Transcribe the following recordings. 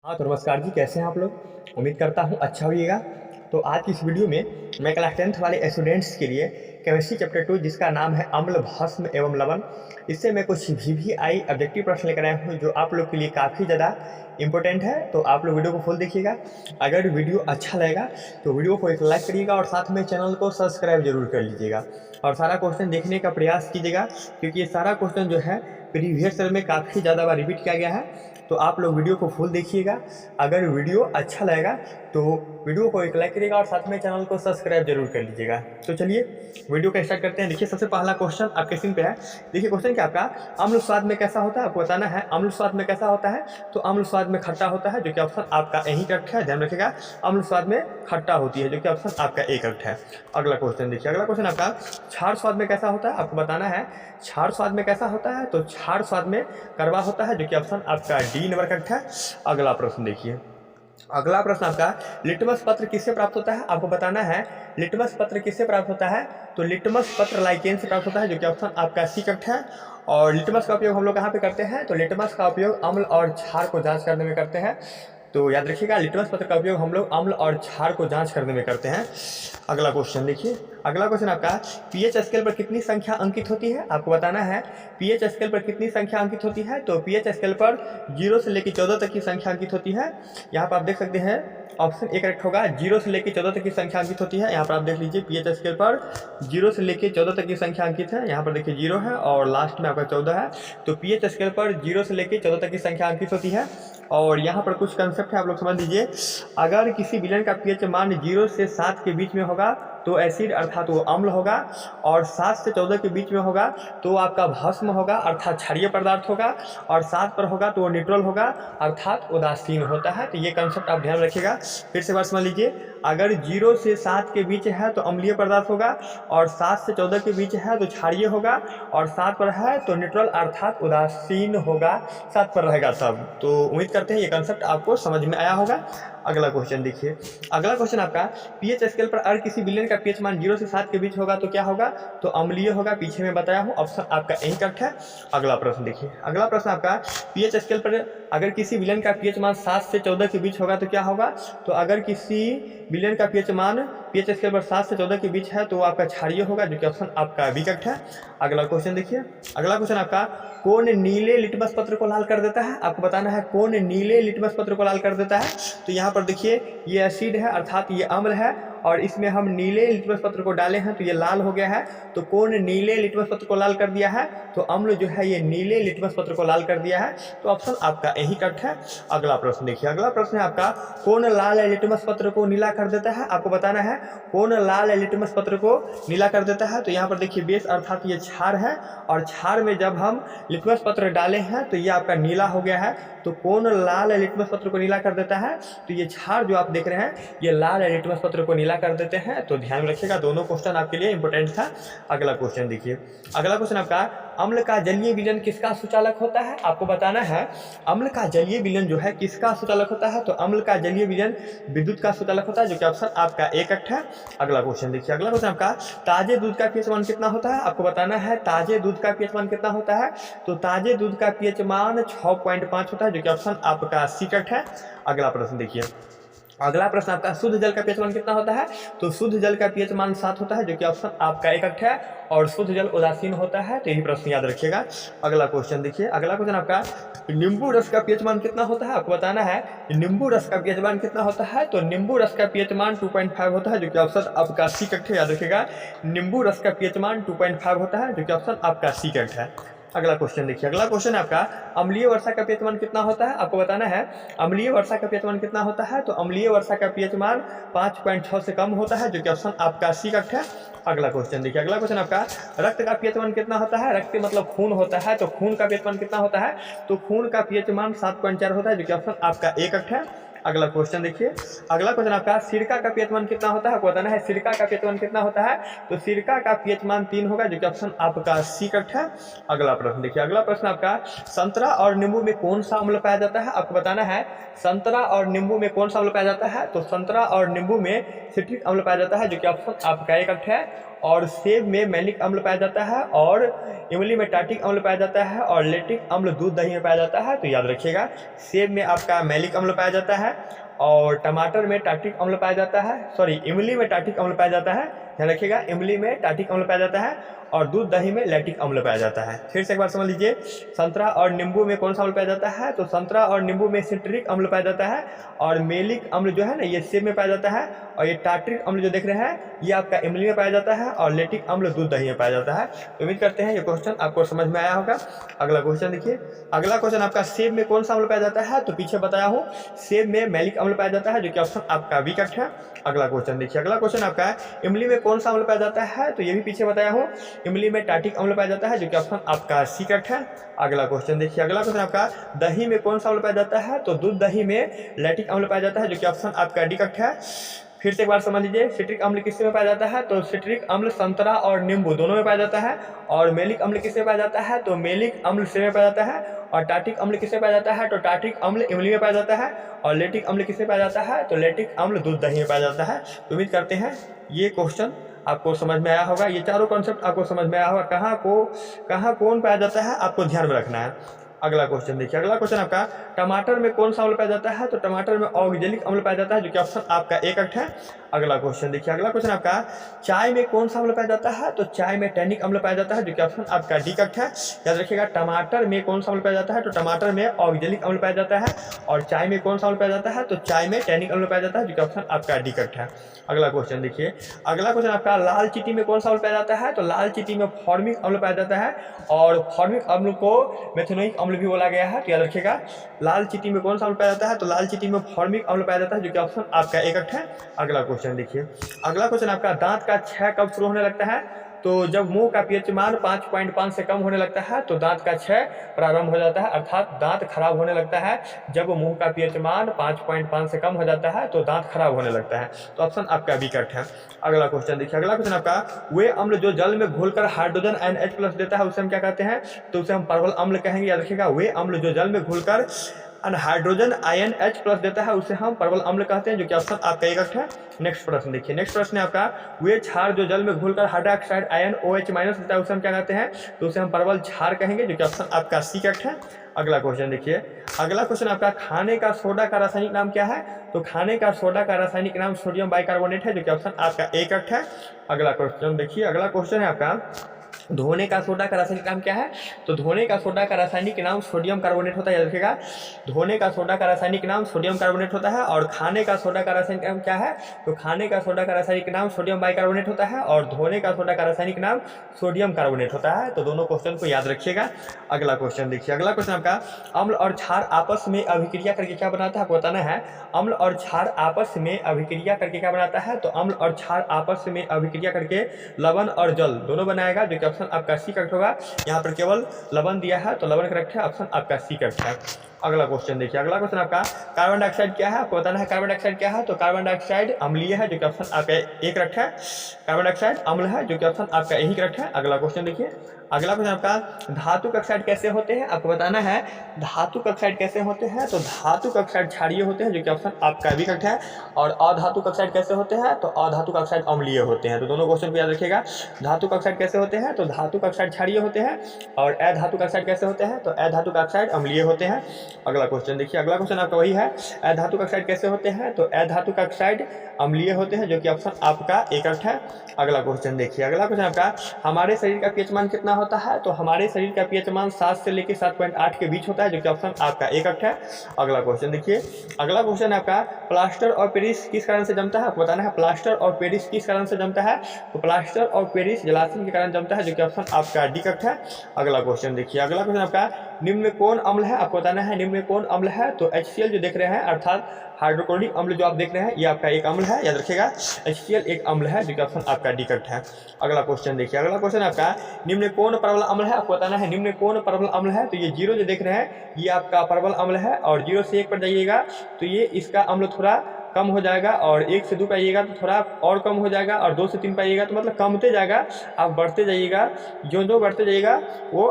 हाँ तो नमस्कार जी, कैसे हैं आप लोग। उम्मीद करता हूँ अच्छा होइएगा। तो आज की इस वीडियो में मैं क्लास 10th वाले स्टूडेंट्स के लिए केमिस्ट्री चैप्टर 2 जिसका नाम है अम्ल भस्म एवं लवण, इससे मैं कुछ VVI ऑब्जेक्टिव प्रश्न लेकर आया हूँ जो आप लोग के लिए काफ़ी ज़्यादा इंपॉर्टेंट है। तो आप लोग वीडियो को फुल देखिएगा। अगर वीडियो अच्छा लगेगा तो वीडियो को एक लाइक करिएगा और साथ में चैनल को सब्सक्राइब जरूर कर लीजिएगा और सारा क्वेश्चन देखने का प्रयास कीजिएगा, क्योंकि ये सारा क्वेश्चन जो है प्रीवियस ईयर में काफ़ी ज़्यादा बार रिपीट किया गया है। तो आप लोग वीडियो को फुल देखिएगा। अगर वीडियो अच्छा लगेगा तो वीडियो को एक लाइक करिएगा और साथ में चैनल को सब्सक्राइब जरूर कर लीजिएगा। तो चलिए वीडियो को स्टार्ट करते हैं। देखिए सबसे पहला क्वेश्चन आपके स्क्रीन पे है। देखिए क्वेश्चन क्या आपका, अम्ल स्वाद में कैसा होता है, आपको बताना है अम्ल स्वाद में कैसा होता है। तो अम्ल स्वाद में खट्टा होता है, जो कि ऑप्शन आपका यही करेक्ट है। ध्यान रखिएगा, अम्ल स्वाद में खट्टा होती है, जो कि ऑप्शन आपका ए करेक्ट है। अगला क्वेश्चन देखिए, अगला क्वेश्चन आपका क्षार स्वाद में कैसा होता है, आपको बताना है क्षार स्वाद में कैसा होता है। तो क्षार स्वाद में कड़वा होता है, जो कि ऑप्शन आपका डी नंबर करेक्ट है। अगला प्रश्न देखिए, अगला प्रश्न आपका लिटमस पत्र किससे प्राप्त होता है, आपको बताना है लिटमस पत्र किससे प्राप्त होता है। तो लिटमस पत्र लाइकेन से प्राप्त होता है, जो कि ऑप्शन आपका सी करेक्ट है। और लिटमस का उपयोग हम लोग कहाँ पे करते हैं, तो लिटमस का उपयोग अम्ल और क्षार को जांच करने में करते हैं। तो याद रखिएगा, लिटमस पत्र का उपयोग हम लोग अम्ल और क्षार को जांच करने में करते हैं। अगला क्वेश्चन देखिए, अगला क्वेश्चन आपका पीएच स्केल पर कितनी संख्या अंकित होती है, आपको बताना है पीएच स्केल पर कितनी संख्या अंकित होती है। तो पीएच स्केल पर 0 से लेकर 14 तक की संख्या अंकित होती है। यहाँ पर आप देख सकते हैं ऑप्शन ए करेक्ट होगा, 0 से लेकर 14 तक की संख्या अंकित होती है। यहाँ पर आप देख लीजिए पीएच स्केल पर 0 से लेकर 14 तक की संख्या अंकित है। यहाँ पर देखिए 0 है और लास्ट में आपका 14 है। तो पीएच स्केल पर 0 से लेकर 14 तक की संख्या अंकित होती है। और यहाँ पर कुछ कंसेप्ट है, आप लोग समझ लीजिए। अगर किसी विलयन का पीएच मान 0 से 7 के बीच में होगा तो एसिड अर्थात वो अम्ल होगा, और 7 से 14 के बीच में होगा तो आपका भस्म होगा अर्थात क्षारीय पदार्थ होगा, और 7 पर होगा तो वो न्यूट्रल होगा अर्थात उदासीन होता है। तो ये कंसेप्ट आप ध्यान रखिएगा। फिर से बात समझ लीजिए, अगर 0 से 7 के बीच है तो अम्लीय पदार्थ होगा, और 7 से 14 के बीच है तो क्षारीय होगा, और 7 पर है तो न्यूट्रल अर्थात उदासीन होगा। 7 पर रहेगा तब। तो उम्मीद करते हैं ये कंसेप्ट आपको समझ में आया होगा। अगला क्वेश्चन देखिए, अगला क्वेश्चन आपका पीएच स्केल पर अगर किसी विलयन का पीएच मान 0 से 7 के बीच होगा तो क्या होगा, तो अम्लीय होगा। पीछे में बताया हूँ, ऑप्शन आपका यही करेक्ट है। अगला प्रश्न देखिए, अगला प्रश्न आपका पीएच स्केल पर अगर किसी विलयन का पीएच मान 7 से 14 के बीच होगा तो क्या होगा। तो अगर किसी विलयन का पीएच मान पीएच स्केल पर 7 से 14 के बीच है तो आपका क्षारीय होगा, जो कि ऑप्शन आपका बी करेक्ट है। अगला क्वेश्चन देखिए, अगला क्वेश्चन आपका कौन नीले लिटमस पत्र को लाल कर देता है, आपको बताना है कौन नीले लिटमस पत्र को लाल कर देता है। तो यहाँ पर देखिए ये एसिड है अर्थात ये अम्ल है, और इसमें हम नीले लिटमस पत्र को डाले हैं तो ये लाल हो गया है। तो कौन नीले लिटमस पत्र को लाल कर दिया है, तो अम्ल जो है ये नीले लिटमस पत्र को लाल कर दिया है। तो ऑप्शन आपका यही करेक्ट है। अगला प्रश्न देखिए, अगला प्रश्न है आपका कौन लाल लिटमस पत्र को नीला कर देता है, आपको बताना है कौन लाल लिटमस पत्र को नीला कर देता है। तो यहाँ पर देखिए बेस अर्थात ये क्षार है, और क्षार में जब हम लिटमस पत्र डाले हैं तो ये आपका नीला हो गया है। तो कौन लाल लिटमस पत्र को नीला कर देता है, तो ये क्षार जो आप देख रहे हैं ये लाल लिटमस पत्र को नीला कर देते हैं। तो ध्यान रखिएगा, दोनों क्वेश्चन आपके लिए इंपॉर्टेंट था। अगला क्वेश्चन देखिए, अगला क्वेश्चन आपका अम्ल का जलीय विलयन किसका सुचालक होता है, आपको बताना है अम्ल का जलीय विलयन जो है किसका सुचालक होता है। तो अम्ल का जलीय विलयन विद्युत का सुचालक होता है, जो कि ऑप्शन आपका ए करेक्ट है। अगला क्वेश्चन देखिए, अगला क्वेश्चन आपका ताजे दूध का पीएच मान कितना होता है, आपको बताना है ताजे दूध का पीएच मान कितना होता है। तो ताजे दूध का पीएच मान 6.5 होता है, जो कि ऑप्शन आपका सी करेक्ट है। अगला प्रश्न देखिए, अगला प्रश्न आपका शुद्ध जल का पीएच मान कितना होता है। तो शुद्ध जल का पीएच मान 7 होता है, जो कि ऑप्शन आपका एक करेक्ट है। और शुद्ध जल उदासीन होता है, तो यही प्रश्न याद रखिएगा। अगला क्वेश्चन देखिए, अगला क्वेश्चन आपका नींबू रस का पीएच मान कितना होता है, आपको बताना है नींबू रस का पीएच मान कितना होता है। तो नींबू रस का पीएच मान 2.5 होता है, जो कि ऑप्शन आपका सी करेक्ट है। याद रखिएगा, नींबू रस का पीएच मान 2.5 होता है, जो कि ऑप्शन आपका सी करेक्ट है। अगला क्वेश्चन देखिए, अगला क्वेश्चन आपका अम्लीय वर्षा का पीएच मान कितना होता है, आपको बताना है अम्लीय वर्षा का पीएच मान कितना होता है। तो अम्लीय वर्षा का पीएच मान 5.6 से कम होता है, जो कि ऑप्शन आपका सी करेक्ट है। अगला क्वेश्चन देखिए, अगला क्वेश्चन आपका रक्त का पीएच मान कितना होता है। रक्त मतलब खून होता है, तो खून का पीएच मान कितना होता है। तो खून का पीएच मान 7.4 होता है, जो कि ऑप्शन आपका ए करेक्ट है। अगला क्वेश्चन देखिए, अगला क्वेश्चन आपका सिरका का पीएच मान कितना होता है, आपको बताना है सिरका का पीएच मान कितना होता है। तो सिरका का पीएच मान 3 होगा, जो कि ऑप्शन आपका सी करेक्ट है। अगला प्रश्न देखिए, अगला प्रश्न आपका संतरा और नींबू में कौन सा अम्ल पाया जाता है, आपको बताना है संतरा और नींबू में कौन सा अम्ल पाया जाता है। तो संतरा और नींबू में सिट्रिक अम्ल पाया जाता है, जो कि ऑप्शन आपका ए करेक्ट है। और सेब में मैलिक अम्ल पाया जाता है और इमली में टार्टिक अम्ल पाया जाता है और लैक्टिक अम्ल दूध दही में पाया जाता है। तो याद रखिएगा, सेब में आपका मैलिक अम्ल पाया जाता है और टमाटर में टार्टिक अम्ल पाया जाता है, सॉरी इमली में टार्टिक अम्ल पाया जाता है, ध्यान रखिएगा, इमली में टार्टिक अम्ल पाया जाता है और दूध दही में लैक्टिक अम्ल पाया जाता है। फिर से एक बार समझ लीजिए, संतरा और नींबू में कौन सा अम्ल पाया जाता है? तो संतरा और नींबू में सिट्रिक अम्ल पाया जाता है और मेलिक अम्ल जो है ना ये सेब में पाया जाता है और ये टार्टिक अम्ल जो देख रहे हैं ये आपका इमली में पाया जाता है और लैक्टिक अम्ल दूध दही में पाया जाता है। तो उम्मीद करते हैं ये क्वेश्चन आपको समझ में आया होगा। अगला क्वेश्चन देखिए, अगला क्वेश्चन आपका सेब में कौन सा अम्ल पाया जाता है? तो पीछे बताया हूँ, सेब में मैलिक अम्ल पाया जाता है, जो कि ऑप्शन आपका बी करेक्ट है। अगला क्वेश्चन देखिए, अगला क्वेश्चन आपका है इमली में कौन सा अम्ल पाया जाता है? तो ये भी पीछे बताया हूँ, इमली में टार्टिक अम्ल पाया जाता है, जो कि ऑप्शन आपका सी करेक्ट है। अगला क्वेश्चन देखिए, अगला क्वेश्चन आपका दही में कौन सा अम्ल पाया जाता है? तो दूध दही में लैक्टिक अम्ल पाया जाता है, जो कि ऑप्शन आपका डी करेक्ट है। फिर से एक बार समझ लीजिए, सिट्रिक अम्ल किसमें पाया जाता है? तो सिट्रिक अम्ल संतरा और नींबू दोनों में पाया जाता है और मेलिक अम्ल किसमें पाया जाता है? तो मेलिक अम्ल सेब में पाया जाता है और टार्टिक अम्ल किसमें पाया जाता है? तो टार्टिक अम्ल इमली में पाया जाता है और लैक्टिक अम्ल किसमें पाया जाता है? तो लैक्टिक अम्ल दूध दही में पाया जाता है। तो उम्मीद करते हैं ये क्वेश्चन आपको समझ में आया होगा, ये चारों कॉन्सेप्ट आपको समझ में आया होगा, कहाँ कौन पाया जाता है आपको ध्यान में रखना है। अगला क्वेश्चन देखिए, अगला क्वेश्चन आपका टमाटर में कौन सा अम्ल पाया जाता है? तो टमाटर में ऑक्जेलिक अम्ल पाया जाता है, जो कि ऑप्शन आपका ए करेक्ट है। अगला क्वेश्चन देखिए, अगला क्वेश्चन आपका चाय में कौन सा अम्ल पाया जाता है? तो चाय में टैनिक अम्ल पाया जाता है, जो कि ऑप्शन आपका डी करेक्ट है। याद रखिएगा, टमाटर में कौन सा अम्ल पाया जाता है? तो टमाटर में ऑक्जेलिक अम्ल पाया जाता है और चाय में कौन सा अम्ल पाया जाता है? तो चाय में टैनिक अम्ल पाया जाता है, जो कि ऑप्शन आपका डी करेक्ट है। अगला क्वेश्चन देखिए, अगला क्वेश्चन आपका लाल चींटी में कौन सा अम्ल पाया जाता है? तो लाल चींटी में फॉर्मिक अम्ल पाया जाता है और फॉर्मिक अम्ल को मेथनोइक अम्ल भी बोला गया है। याद रखिएगा, लाल चींटी में कौन सा अम्ल पाया जाता है? तो लाल चींटी में फॉर्मिक अम्ल पाया जाता है, जो कि ऑप्शन आपका ए करेक्ट है। अगला क्वेश्चन देखिए, अगला क्वेश्चन आपका दांत का क्षय कब शुरू होने लगता है? तो जब मुंह का पीएच मान 5.5 से कम होने लगता है तो दांत का क्षय प्रारंभ हो जाता है, अर्थात दांत खराब होने लगता है। जब मुंह का पीएच मान 5.5 से कम हो जाता है तो दांत खराब होने लगता है। तो ऑप्शन आपका बी करेक्ट है। अगला क्वेश्चन देखिए, अगला क्वेश्चन आपका वे अम्ल जो जल में घोलकर हाइड्रोजन NH+ देता है उसे हम क्या कहते हैं? तो उसे हम परवल अम्ल कहेंगे। याद रखिएगा, वे अम्ल जो जल में घुलकर हाइड्रोजन INH+ देता है उसे हम परवल अम्ल कहते हैं, जो कि ऑप्शन आपका एक है। नेक्स्ट प्रश्न देखिए, नेक्स्ट प्रश्न है आपका वे क्षार जो जल में घुलकर हाइड्रोक्साइड आयन OH- देता है उसे हम क्या कहते हैं? तो उसे हम परवल क्षार कहेंगे, जो कि ऑप्शन आपका सी करेक्ट है। अगला क्वेश्चन देखिए, अगला क्वेश्चन आपका खाने का सोडा का रासायनिक नाम क्या है? तो खाने का सोडा का रासायनिक नाम सोडियम बाइकार्बोनेट है, जो कि ऑप्शन आपका ए करेक्ट है। अगला क्वेश्चन देखिए, अगला क्वेश्चन है आपका धोने का सोडा का रासायनिक नाम क्या है? तो धोने का सोडा का रासायनिक नाम सोडियम कार्बोनेट होता है। याद रखिएगा, धोने का सोडा का रासायनिक नाम सोडियम कार्बोनेट होता है। और खाने का सोडा का रासायनिक नाम क्या है? तो खाने का सोडा का रासायनिक नाम सोडियम बाइकार्बोनेट होता है और धोने का सोडा का रासायनिक नाम सोडियम कार्बोनेट होता है। तो दोनों क्वेश्चन को याद रखिएगा। अगला क्वेश्चन देखिए, अगला क्वेश्चन आपका अम्ल और क्षार आपस में अभिक्रिया करके क्या बनाता है आपको बताना है। अम्ल और क्षार आपस में अभिक्रिया करके क्या बनाता है? तो अम्ल और क्षार आपस में अभिक्रिया करके लवण और जल दोनों बनाएगा, जो कि ऑप्शन आपका सी करेक्ट होगा। यहाँ पर केवल लवण दिया है तो लवण करेक्ट है, ऑप्शन आपका सी करेक्ट है। अगला क्वेश्चन देखिए, अगला क्वेश्चन आपका कार्बन डाइऑक्साइड क्या है आपको बताना है। कार्बन डाइऑक्साइड क्या है? तो कार्बन डाइऑक्साइड अम्लीय है, जो कि ऑप्शन आपका ए करेक्ट है। कार्बन डाइऑक्साइड अम्ल है, जो कि ऑप्शन आपका यही करेक्ट है। अगला क्वेश्चन देखिए, अगला क्वेश्चन आपका धातु ऑक्साइड कैसे होते हैं आपको बताना है। धातु ऑक्साइड कैसे होते हैं? तो धातु ऑक्साइड क्षारीय होते हैं, जो कि ऑप्शन आपका भी करेक्ट है। और अधातु ऑक्साइड कैसे होते हैं? तो अधातु ऑक्साइड अम्लीय होते हैं। तो दोनों क्वेश्चन को याद रखिएगा। धातु ऑक्साइड कैसे होते हैं? तो धातु ऑक्साइड क्षारीय होते हैं। और अधातु ऑक्साइड कैसे होते हैं? तो अधातु ऑक्साइड अम्लीय होते हैं। अगला क्वेश्चन देखिए, अगला क्वेश्चन आपका वही है, अधातु ऑक्साइड कैसे होते हैं? तो अधातु ऑक्साइड अम्लीय होते हैं, जो कि ऑप्शन आपका ए करेक्ट है। अगला क्वेश्चन देखिए, अगला क्वेश्चन आपका हमारे शरीर का पीएच मान कितना होता है? तो हमारे शरीर का पीएच मान 7 से लेकर 7.8 के बीच होता है, जो कि ऑप्शन आपका ए करेक्ट है। अगला क्वेश्चन देखिए, अगला क्वेश्चन आपका प्लास्टर और पेरिस किस कारण से जमता है आपको बताना है। प्लास्टर और पेरिस किस कारण से जमता है? तो प्लास्टर और पेरिस जलाशय के कारण जमता है, जो कि ऑप्शन आपका डी करेक्ट है। अगला क्वेश्चन देखिए, अगला क्वेश्चन आपका निम्न में कौन अम्ल है आपको बताना है। निम्न में कौन अम्ल है? तो HCl जो देख रहे हैं, अर्थात हाइड्रोक्लोरिक अम्ल जो आप देख रहे हैं, ये आपका एक अम्ल है। याद रखिएगा, HCl एक अम्ल है, जो कि ऑप्शन आपका डी करेक्ट है। अगला क्वेश्चन देखिए, अगला क्वेश्चन आपका निम्न में कौन परवल अम्ल है आपको बताना है। निम्न में कौन परवल अम्ल है? तो ये 0 जो देख रहे हैं ये आपका परवल अम्ल है और 0 से 1 पर जाइएगा तो ये इसका अम्ल थोड़ा कम हो जाएगा, और 1 से 2 पे आइएगा तो थोड़ा और कम हो जाएगा, और 2 से 3 पे आइएगा तो मतलब कमते जाएगा। आप बढ़ते जाइएगा, जो बढ़ते जाइएगा वो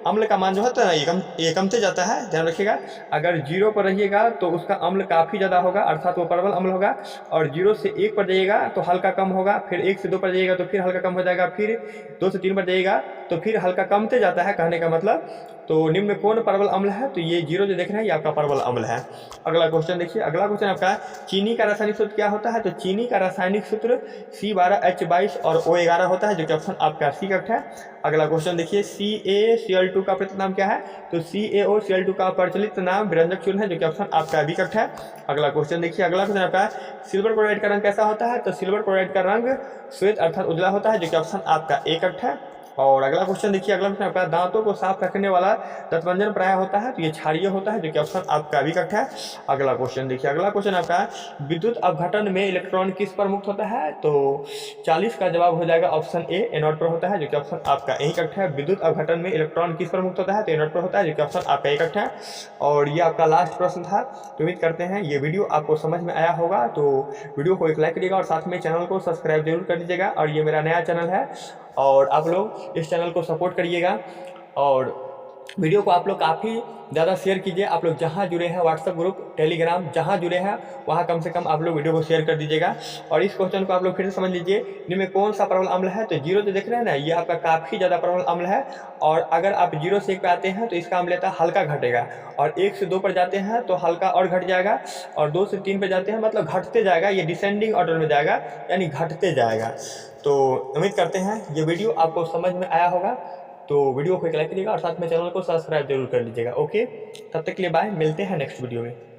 अम्ल का मान जो होता है ना ये कमते जाता है, ध्यान रखिएगा। अगर 0 पर रहिएगा तो उसका अम्ल काफ़ी ज़्यादा होगा, अर्थात वो प्रबल अम्ल होगा। और 0 से 1 पर जाइएगा तो हल्का कम होगा, फिर 1 से 2 पर जाइएगा तो फिर हल्का कम हो जाएगा, फिर 2 से 3 पर जाइएगा तो फिर हल्का कमते जाता है, कहने का मतलब। तो निम्न में कौन प्रबल अम्ल है? तो ये 0 जो देख रहे हैं ये आपका प्रबल अम्ल है। अगला क्वेश्चन देखिए, अगला क्वेश्चन आपका चीनी का रासायनिक सूत्र क्या होता है? तो चीनी का रासायनिक सूत्र C12H22 और O11 होता है, जो कि ऑप्शन आपका सी करेक्ट है। अगला क्वेश्चन देखिए, CaCl2 का प्रचलित नाम क्या है? तो CaOCl2 का प्रचलित नाम विरंजक चूर्ण है, जो कि ऑप्शन आपका बी करेक्ट है। अगला क्वेश्चन देखिए, अगला क्वेश्चन आपका सिल्वर क्लोराइड का रंग कैसा होता है? तो सिल्वर क्लोराइड का रंग श्वेत अर्थात उजला होता है, जो कि ऑप्शन आपका ए करेक्ट है। और अगला क्वेश्चन देखिए, अगला क्वेश्चन आपका दांतों को साफ रखने वाला दंतमंजन प्राय होता है, तो ये क्षारीय होता है, जो कि ऑप्शन आपका भी करेक्ट है। अगला क्वेश्चन देखिए, अगला क्वेश्चन आपका विद्युत अपघटन में इलेक्ट्रॉन किस पर मुक्त होता है? तो 40 का जवाब हो जाएगा ऑप्शन ए एनोड पर होता है, जो कि ऑप्शन आपका यही करेक्ट है। विद्युत अपघटन में इलेक्ट्रॉन किस पर मुक्त होता है? तो एनोड पर होता है, जो कि ऑप्शन आपका यही करेक्ट है। और ये आपका लास्ट प्रश्न था। तो उम्मीद करते हैं ये वीडियो आपको समझ में आया होगा। तो वीडियो को एक लाइक करिएगा और साथ में चैनल को सब्सक्राइब जरूर कर दीजिएगा। और ये मेरा नया चैनल है और आप लोग इस चैनल को सपोर्ट करिएगा, और वीडियो को आप लोग काफ़ी ज़्यादा शेयर कीजिए। आप लोग जहाँ जुड़े हैं, व्हाट्सएप ग्रुप, टेलीग्राम, जहाँ जुड़े हैं वहाँ कम से कम आप लोग वीडियो को शेयर कर दीजिएगा। और इस क्वेश्चन को आप लोग फिर से समझ लीजिए, इनमें कौन सा प्रबल अम्ल है? तो 0 जो देख रहे हैं ना, ये आपका काफ़ी ज़्यादा प्रबल अम्ल है। और अगर आप 0 से 1 पे आते हैं तो इसका अम्लता हल्का घटेगा, और 1 से 2 पर जाते हैं तो हल्का और घट जाएगा, और 2 से 3 पर जाते हैं मतलब घटते जाएगा, ये डिसेंडिंग ऑर्डर में जाएगा, यानी घटते जाएगा। तो उम्मीद करते हैं ये वीडियो आपको समझ में आया होगा। तो वीडियो को एक लाइक करिएगा और साथ में चैनल को सब्सक्राइब जरूर कर लीजिएगा। ओके, तब तक के लिए बाय, मिलते हैं नेक्स्ट वीडियो में।